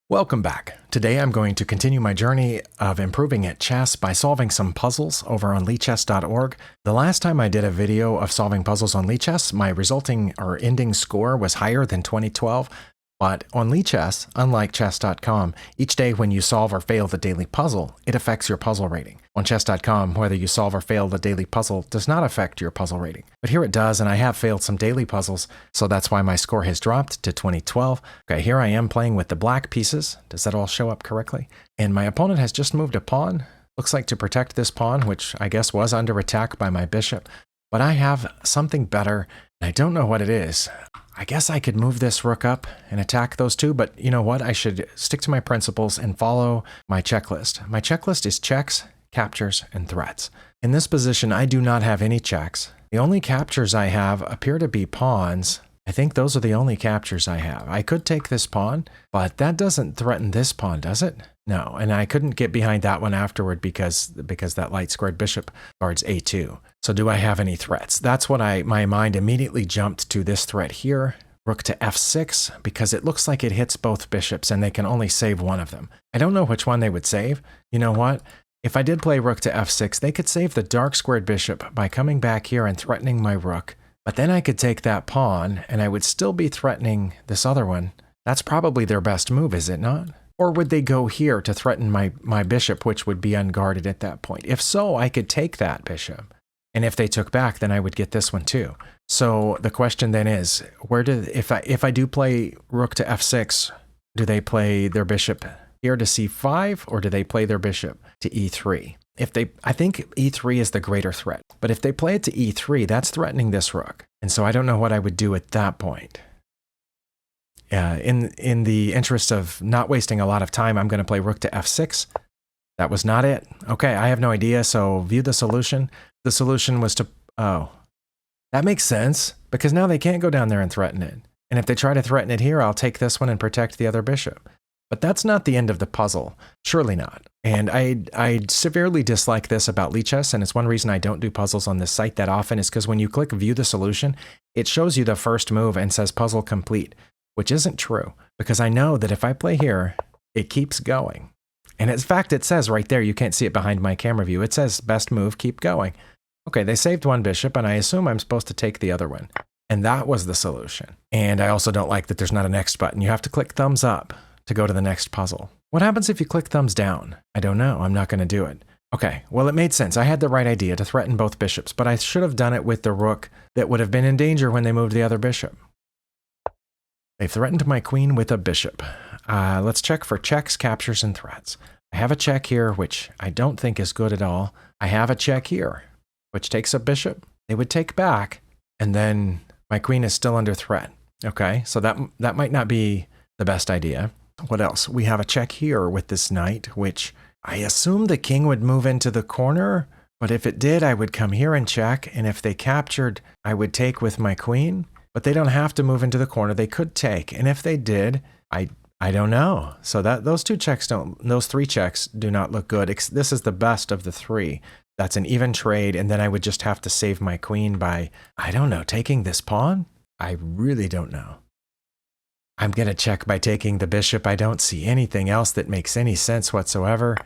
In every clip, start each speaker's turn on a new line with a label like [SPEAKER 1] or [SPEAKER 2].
[SPEAKER 1] Welcome back. Today I'm going to continue my journey of improving at chess by solving some puzzles over on lichess.org. The last time I did a video of solving puzzles on Lichess, my resulting or ending score was higher than 2012. But on Lichess, unlike chess.com, each day when you solve or fail the daily puzzle, it affects your puzzle rating. On chess.com, whether you solve or fail the daily puzzle does not affect your puzzle rating. But here it does, and I have failed some daily puzzles, so that's why my score has dropped to 2012. Okay, here I am playing with the black pieces. Does that all show up correctly? And my opponent has just moved a pawn. Looks like to protect this pawn, which I guess was under attack by my bishop. But I have something better, and I don't know what it is. I guess I could move this rook up and attack those two, but you know what? I should stick to my principles and follow my checklist. My checklist is checks, captures, and threats. In this position, I do not have any checks. The only captures I have appear to be pawns. I think those are the only captures I have. I could take this pawn, but that doesn't threaten this pawn, does it? No, and I couldn't get behind that one afterward because that light squared bishop guards a2. So do I have any threats? That's what my mind immediately jumped to, this threat here, rook to f6, because it looks like it hits both bishops and they can only save one of them. I don't know which one they would save. You know what? If I did play rook to f6, they could save the dark squared bishop by coming back here and threatening my rook. But then I could take that pawn and I would still be threatening this other one. That's probably their best move, is it not? Or would they go here to threaten my bishop, which would be unguarded at that point? If so, I could take that bishop. And if they took back, then I would get this one too. So the question then is, if I do play rook to f6, do they play their bishop here to c5, or do they play their bishop to e3? I think e3 is the greater threat. But if they play it to e3, that's threatening this rook. And so I don't know what I would do at that point. In the interest of not wasting a lot of time, I'm going to play rook to f6. That was not it. Okay, I have no idea, so view the solution. The solution was to, oh, that makes sense, because now they can't go down there and threaten it. And if they try to threaten it here, I'll take this one and protect the other bishop. But that's not the end of the puzzle. Surely not. And I severely dislike this about Lichess, and it's one reason I don't do puzzles on this site that often, is because when you click view the solution, it shows you the first move and says puzzle complete, which isn't true, because I know that if I play here, it keeps going. And in fact, it says right there, you can't see it behind my camera view, it says best move, keep going. Okay, they saved one bishop, and I assume I'm supposed to take the other one. And that was the solution. And I also don't like that there's not a next button. You have to click thumbs up to go to the next puzzle. What happens if you click thumbs down? I don't know, I'm not gonna do it. Okay, well, it made sense. I had the right idea to threaten both bishops, but I should have done it with the rook that would have been in danger when they moved the other bishop. They've threatened my queen with a bishop. Let's check for checks, captures, and threats. I have a check here, which I don't think is good at all. I have a check here, which takes a bishop. They would take back, and then my queen is still under threat. Okay, so that might not be the best idea. What else? We have a check here with this knight, which I assume the king would move into the corner, but if it did, I would come here and check, and if they captured, I would take with my queen. But they don't have to move into the corner. They could take, and if they did, I don't know. So those three checks do not look good. This is the best of the three. That's an even trade, and then I would just have to save my queen by, I don't know, taking this pawn? I really don't know. I'm going to check by taking the bishop. I don't see anything else that makes any sense whatsoever.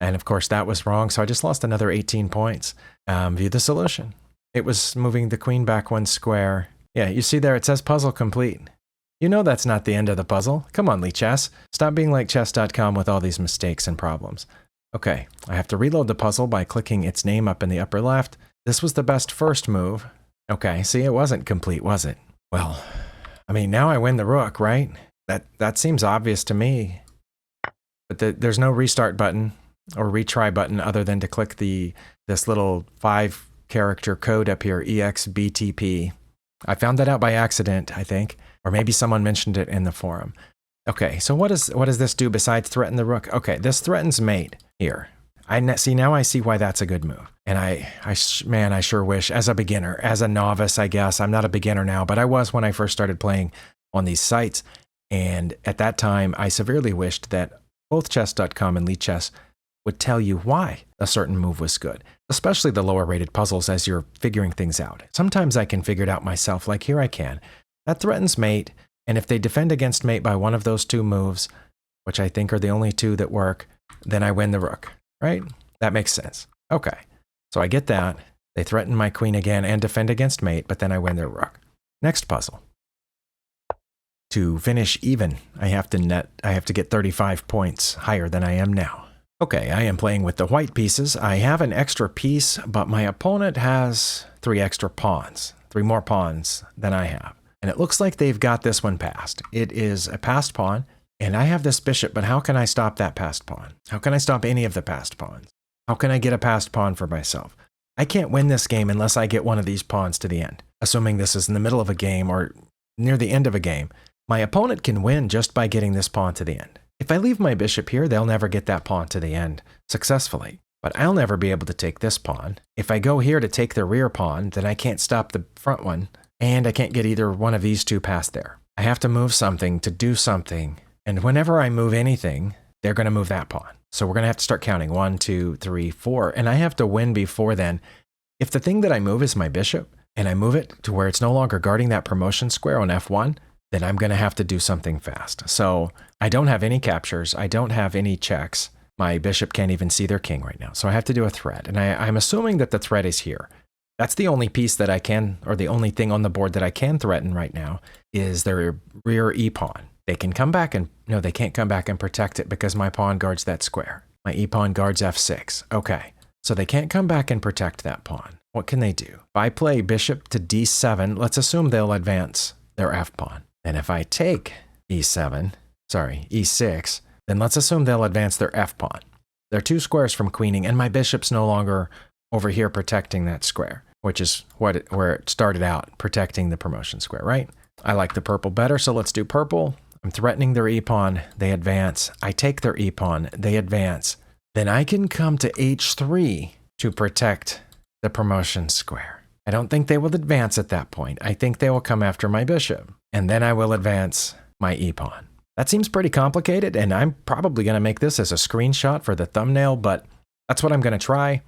[SPEAKER 1] And of course, that was wrong, so I just lost another 18 points. View the solution. It was moving the queen back one square. Yeah, you see there, it says puzzle complete. You know that's not the end of the puzzle. Come on, Lichess. Stop being like chess.com with all these mistakes and problems. Okay, I have to reload the puzzle by clicking its name up in the upper left. This was the best first move. Okay, see, it wasn't complete, was it? Well, I mean, now I win the rook, right? That seems obvious to me. But there's no restart button or retry button other than to click this little 5-character code up here, EXBTP. I found that out by accident, I think, or maybe someone mentioned it in the forum. Okay, so what does this do besides threaten the rook? Okay, this threatens mate here. Now I see why that's a good move. And man, I sure wish, as a beginner, as a novice, I guess, I'm not a beginner now, but I was when I first started playing on these sites. And at that time, I severely wished that both chess.com and Lichess would tell you why a certain move was good, especially the lower rated puzzles as you're figuring things out. Sometimes I can figure it out myself, like here I can. That threatens mate, and if they defend against mate by one of those two moves, which I think are the only two that work, then I win the rook, right? That makes sense. Okay, so I get that. They threaten my queen again and defend against mate, but then I win their rook. Next puzzle. To finish even, I have to get 35 points higher than I am now. Okay, I am playing with the white pieces. I have an extra piece, but my opponent has 3 extra pawns, 3 more pawns than I have. And it looks like they've got this one passed. It is a passed pawn, and I have this bishop, but how can I stop that passed pawn? How can I stop any of the passed pawns? How can I get a passed pawn for myself? I can't win this game unless I get one of these pawns to the end, assuming this is in the middle of a game or near the end of a game. My opponent can win just by getting this pawn to the end. If I leave my bishop here, they'll never get that pawn to the end successfully. But I'll never be able to take this pawn. If I go here to take the rear pawn, then I can't stop the front one, and I can't get either one of these two past there. I have to move something to do something, and whenever I move anything, they're going to move that pawn. So we're going to have to start counting 1, 2, 3, 4, and I have to win before then. If the thing that I move is my bishop, and I move it to where it's no longer guarding that promotion square on F1, then I'm going to have to do something fast. So I don't have any captures. I don't have any checks. My bishop can't even see their king right now. So I have to do a threat. And I'm assuming that the threat is here. That's the only piece that I can, or the only thing on the board that I can threaten right now is their rear e-pawn. They can come back and, no, they can't come back and protect it because my pawn guards that square. My e-pawn guards F6. Okay, so they can't come back and protect that pawn. What can they do? If I play bishop to D7, let's assume they'll advance their F-pawn. And if I take E6, then let's assume they'll advance their F-pawn. They're 2 squares from queening, and my bishop's no longer over here protecting that square, which is where it started out, protecting the promotion square, right? I like the purple better, so let's do purple. I'm threatening their e-pawn, they advance. I take their e-pawn, they advance. Then I can come to H3 to protect the promotion square. I don't think they will advance at that point. I think they will come after my bishop, and then I will advance my e-pawn. That seems pretty complicated, and I'm probably going to make this as a screenshot for the thumbnail, but that's what I'm going to try.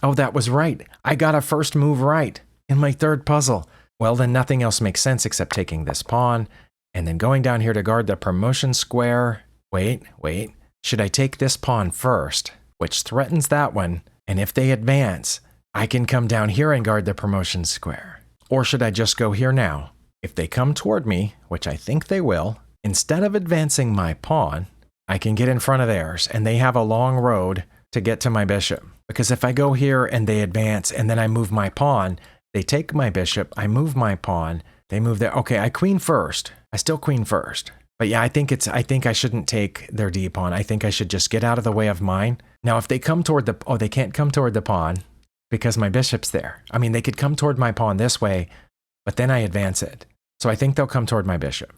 [SPEAKER 1] Oh, that was right. I got a first move right in my third puzzle. Well, then nothing else makes sense except taking this pawn, and then going down here to guard the promotion square. Wait. Should I take this pawn first, which threatens that one, and if they advance, I can come down here and guard the promotion square. Or should I just go here now? If they come toward me, which I think they will, instead of advancing my pawn, I can get in front of theirs, and they have a long road to get to my bishop. Because if I go here and they advance, and then I move my pawn, they take my bishop, I move my pawn, they move there. Okay, I queen first. I still queen first. But yeah, I think I shouldn't take their D pawn. I think I should just get out of the way of mine. Now, if they come toward they can't come toward the pawn because my bishop's there. I mean, they could come toward my pawn this way, but then I advance it. So I think they'll come toward my bishop.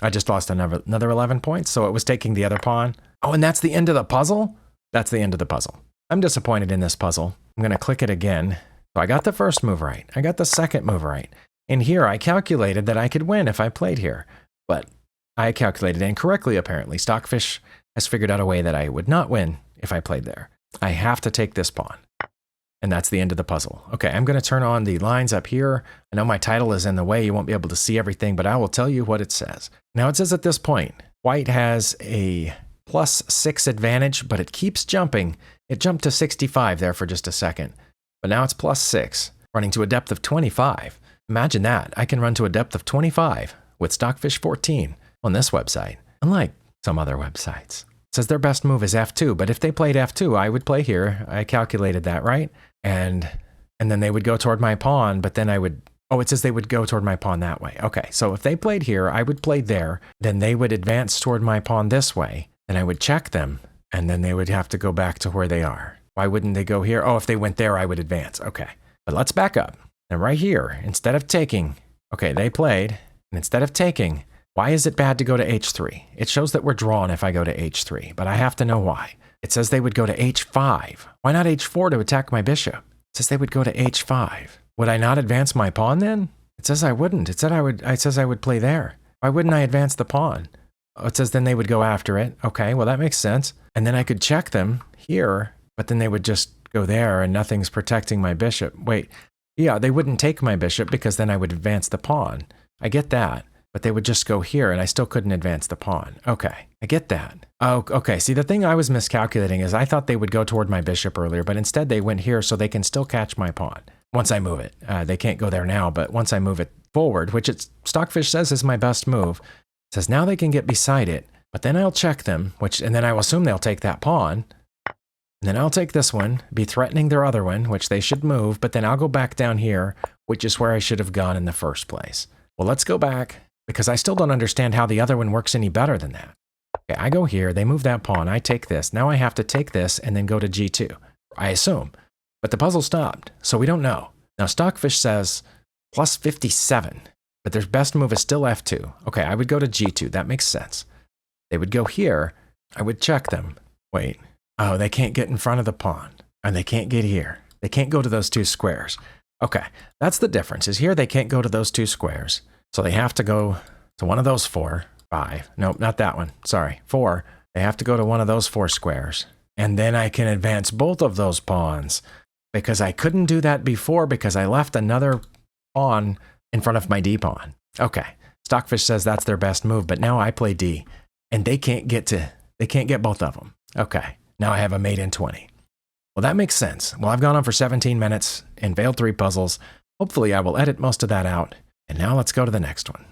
[SPEAKER 1] I just lost another 11 points, so it was taking the other pawn. Oh, and that's the end of the puzzle? That's the end of the puzzle. I'm disappointed in this puzzle. I'm going to click it again. So I got the first move right. I got the second move right. And here I calculated that I could win if I played here. But I calculated incorrectly, apparently. Stockfish has figured out a way that I would not win if I played there. I have to take this pawn. And that's the end of the puzzle. Okay, I'm going to turn on the lines up here. I know my title is in the way. You won't be able to see everything, but I will tell you what it says. Now it says at this point, white has a +6 advantage, but it keeps jumping. It jumped to 65 there for just a second. But now it's +6, running to a depth of 25. Imagine that. I can run to a depth of 25 with Stockfish 14 on this website, unlike some other websites. It says their best move is F2, but if they played F2, I would play here. I calculated that, right? And then they would go toward my pawn, but then I would, it says they would go toward my pawn that way. Okay, so if they played here, I would play there, then they would advance toward my pawn this way, and I would check them, and then they would have to go back to where they are. Why wouldn't they go here? Oh, if they went there, I would advance. Okay, but let's back up. And right here, instead of taking, okay, they played, and instead of taking, why is it bad to go to H3? It shows that we're drawn if I go to H3, but I have to know why. It says they would go to H5. Why not H4 to attack my bishop? It says they would go to H5. Would I not advance my pawn then? It says I wouldn't. It says I would play there. Why wouldn't I advance the pawn? Oh, it says then they would go after it. Okay, well that makes sense. And then I could check them here, but then they would just go there and nothing's protecting my bishop. Wait, yeah, they wouldn't take my bishop because then I would advance the pawn. I get that. but they would just go here and I still couldn't advance the pawn. Okay, I get that. Oh, okay. See, the thing I was miscalculating is I thought they would go toward my bishop earlier, but instead they went here so they can still catch my pawn once I move it. They can't go there now, but once I move it forward, which Stockfish says is my best move, it says now they can get beside it, but then I'll check them, and then I will assume they'll take that pawn. And then I'll take this one, be threatening their other one, which they should move, but then I'll go back down here, which is where I should have gone in the first place. Well, let's go back, because I still don't understand how the other one works any better than that. Okay, I go here, they move that pawn, I take this. Now I have to take this and then go to g2, I assume. But the puzzle stopped, so we don't know. Now Stockfish says plus 57, but their best move is still f2. Okay, I would go to g2, that makes sense. They would go here, I would check them. Wait. Oh, they can't get in front of the pawn, and they can't get here. They can't go to those two squares. Okay, that's the difference, is here they can't go to those two squares. So they have to go to one of those 4, 5. Nope, not that one. Sorry, 4. They have to go to one of those 4 squares. And then I can advance both of those pawns, because I couldn't do that before because I left another pawn in front of my d pawn. Okay, Stockfish says that's their best move, but now I play d, and they can't get both of them. Okay. Now I have a mate in 20. Well, that makes sense. Well, I've gone on for 17 minutes and failed 3 puzzles. Hopefully I will edit most of that out. And now let's go to the next one.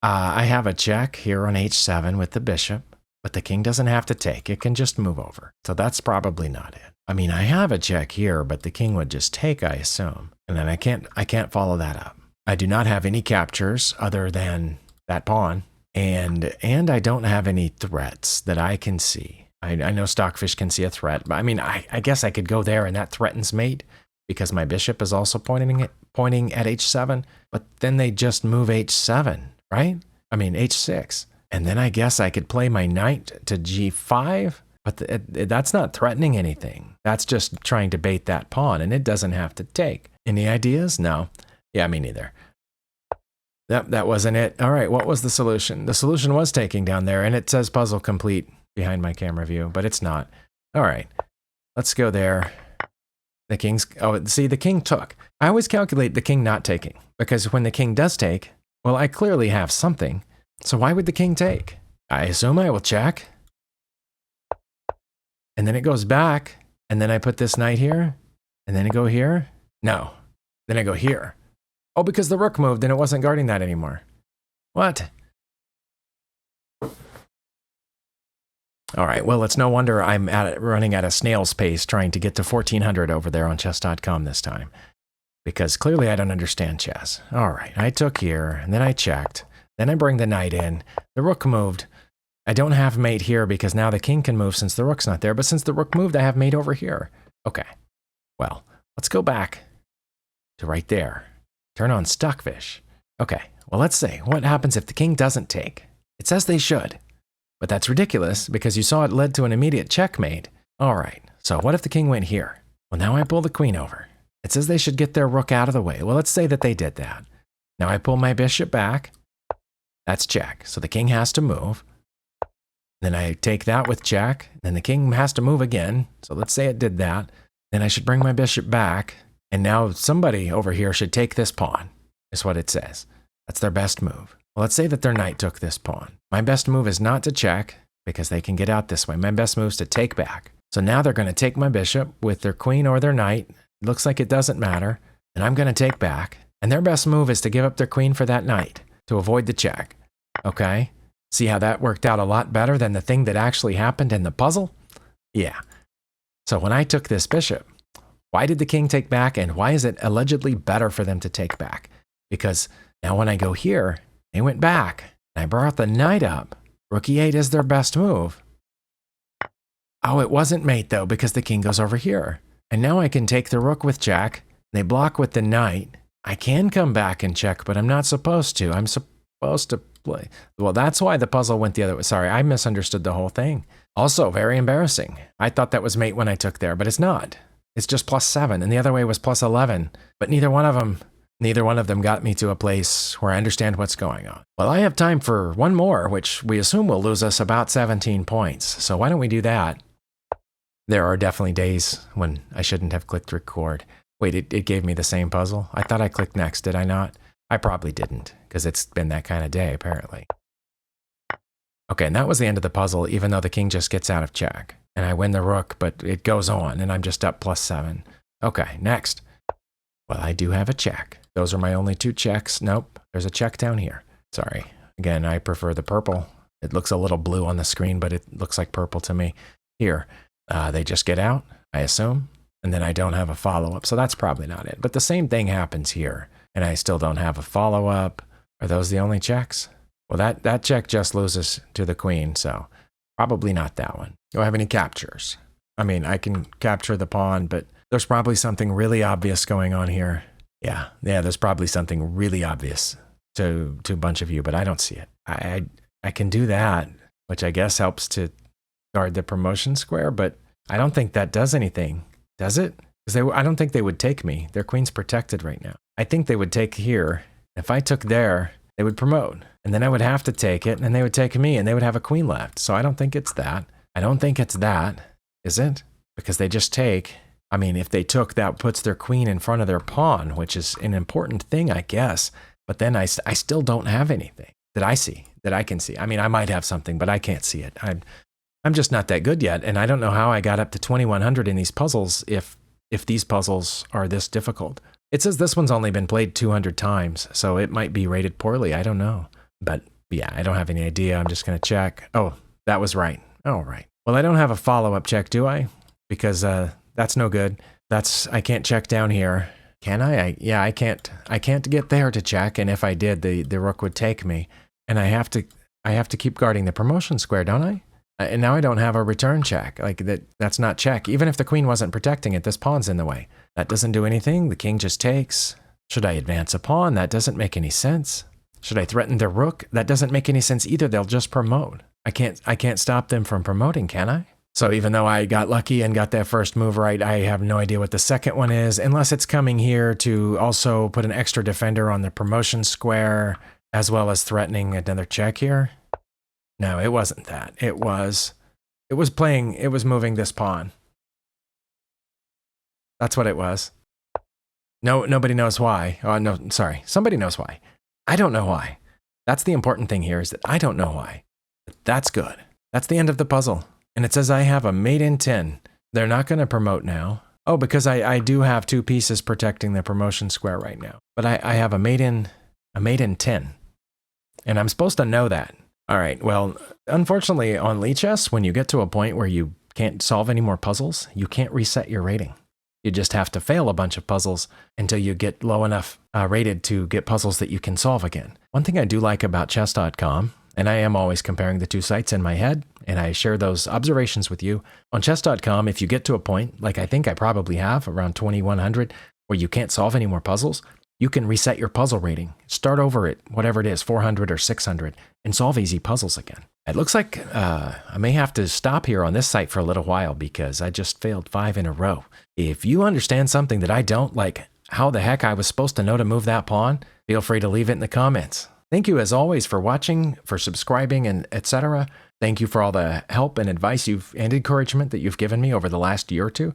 [SPEAKER 1] I have a check here on h7 with the bishop, but the king doesn't have to take. It can just move over. So that's probably not it. I mean, I have a check here, but the king would just take, I assume. And then I can't follow that up. I do not have any captures other than that pawn. And I don't have any threats that I can see. I know Stockfish can see a threat, but I mean, I guess I could go there and that threatens mate because my bishop is also pointing at h7, but then they just move h7, right? I mean, h6. And then I guess I could play my knight to g5, but that's not threatening anything. That's just trying to bait that pawn, and it doesn't have to take. Any ideas? No. Yeah, me neither. Yep, that wasn't it. All right, what was the solution? The solution was taking down there, and it says puzzle complete behind my camera view, but it's not. All right, let's go there. The king's, oh, see, the king took. I always calculate the king not taking, because when the king does take, well, I clearly have something. So why would the king take? I assume I will check. And then it goes back, and then I put this knight here, and then I go here. No, then I go here. Oh, because the rook moved and it wasn't guarding that anymore. What? All right, well, it's no wonder I'm running at a snail's pace trying to get to 1400 over there on chess.com this time. Because clearly I don't understand chess. All right, I took here, and then I checked. Then I bring the knight in. The rook moved. I don't have mate here because now the king can move since the rook's not there. But since the rook moved, I have mate over here. Okay, well, let's go back to right there. Turn on Stockfish. Okay, well, let's see. What happens if the king doesn't take? It says they should. But that's ridiculous because you saw it led to an immediate checkmate. All right, so what if the king went here? Well, now I pull the queen over. It says they should get their rook out of the way. Well, let's say that they did that. Now I pull my bishop back. That's check. So the king has to move. Then I take that with check. Then the king has to move again. So let's say it did that. Then I should bring my bishop back. And now somebody over here should take this pawn, is what it says. That's their best move. Well, let's say that their knight took this pawn. My best move is not to check, because they can get out this way. My best move is to take back. So now they're going to take my bishop with their queen or their knight. It looks like it doesn't matter. And I'm going to take back. And their best move is to give up their queen for that knight, to avoid the check. Okay? See how that worked out a lot better than the thing that actually happened in the puzzle? Yeah. So when I took this bishop, why did the king take back, and why is it allegedly better for them to take back? Because now when I go here, they went back, and I brought the knight up. Rook e8 is their best move. Oh, it wasn't mate, though, because the king goes over here. And now I can take the rook with jack. They block with the knight. I can come back and check, but I'm not supposed to. I'm supposed to play. Well, that's why the puzzle went the other way. Sorry, I misunderstood the whole thing. Also, very embarrassing. I thought that was mate when I took there, but it's not. It's just +7, and the other way was +11. But neither one of them got me to a place where I understand what's going on. Well, I have time for one more, which we assume will lose us about 17 points. So why don't we do that? There are definitely days when I shouldn't have clicked record. Wait, it gave me the same puzzle? I thought I clicked next, did I not? I probably didn't, because it's been that kind of day, apparently. Okay, and that was the end of the puzzle, even though the king just gets out of check. And I win the rook, but it goes on, and I'm just up +7. Okay, next. Well, I do have a check. Those are my only 2 checks. Nope, there's a check down here. Sorry. Again, I prefer the purple. It looks a little blue on the screen, but it looks like purple to me. Here, they just get out, I assume, and then I don't have a follow-up, so that's probably not it. But the same thing happens here, and I still don't have a follow-up. Are those the only checks? Well, that check just loses to the queen, so probably not that one. Do I have any captures? I mean, I can capture the pawn, but there's probably something really obvious going on here. Yeah, there's probably something really obvious to a bunch of you, but I don't see it. I can do that, which I guess helps to guard the promotion square, but I don't think that does anything, does it? Because I don't think they would take me. Their queen's protected right now. I think they would take here. If I took there, they would promote, and then I would have to take it, and then they would take me, and they would have a queen left. So I don't think it's that. I don't think it's that, is it? Because they just take. I mean, if they took, that puts their queen in front of their pawn, which is an important thing, I guess. But then I still don't have anything that I see, that I can see. I mean, I might have something, but I can't see it. I'm just not that good yet, and I don't know how I got up to 2100 in these puzzles if these puzzles are this difficult. It says this one's only been played 200 times, so it might be rated poorly. I don't know. But yeah, I don't have any idea. I'm just going to check. Oh, that was right. All right. Well, I don't have a follow-up check, do I? Because that's no good. I can't check down here. Can I? Yeah, I can't get there to check, and if I did, the rook would take me. And I have to keep guarding the promotion square, don't I? And now I don't have a return check. Like that's not check. Even if the queen wasn't protecting it, this pawn's in the way. That doesn't do anything. The king just takes. Should I advance a pawn? That doesn't make any sense. Should I threaten the rook? That doesn't make any sense either. They'll just promote. I can't stop them from promoting, can I? So even though I got lucky and got that first move right, I have no idea what the second one is, unless it's coming here to also put an extra defender on the promotion square, as well as threatening another check here. No, it wasn't that. It was moving this pawn. That's what it was. No, nobody knows why. Oh, no, sorry. Somebody knows why. I don't know why. That's the important thing here, is that I don't know why. But that's good. That's the end of the puzzle. And it says I have a mate in 10. They're not going to promote now. Oh, because I do have 2 pieces protecting the promotion square right now. But I have a mate in 10. And I'm supposed to know that. All right, well, unfortunately on Lichess, when you get to a point where you can't solve any more puzzles, you can't reset your rating. You just have to fail a bunch of puzzles until you get low enough rated to get puzzles that you can solve again. One thing I do like about chess.com, and I am always comparing the 2 sites in my head, and I share those observations with you. On chess.com, if you get to a point, like I think I probably have, around 2100, where you can't solve any more puzzles, you can reset your puzzle rating, start over at whatever it is, 400 or 600, and solve easy puzzles again. It looks like I may have to stop here on this site for a little while because I just failed 5 in a row. If you understand something that I don't, like how the heck I was supposed to know to move that pawn, feel free to leave it in the comments. Thank you as always for watching, for subscribing, and etc. Thank you for all the help and advice and encouragement that you've given me over the last year or two.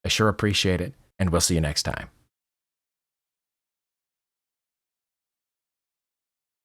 [SPEAKER 1] I sure appreciate it, and we'll see you next time.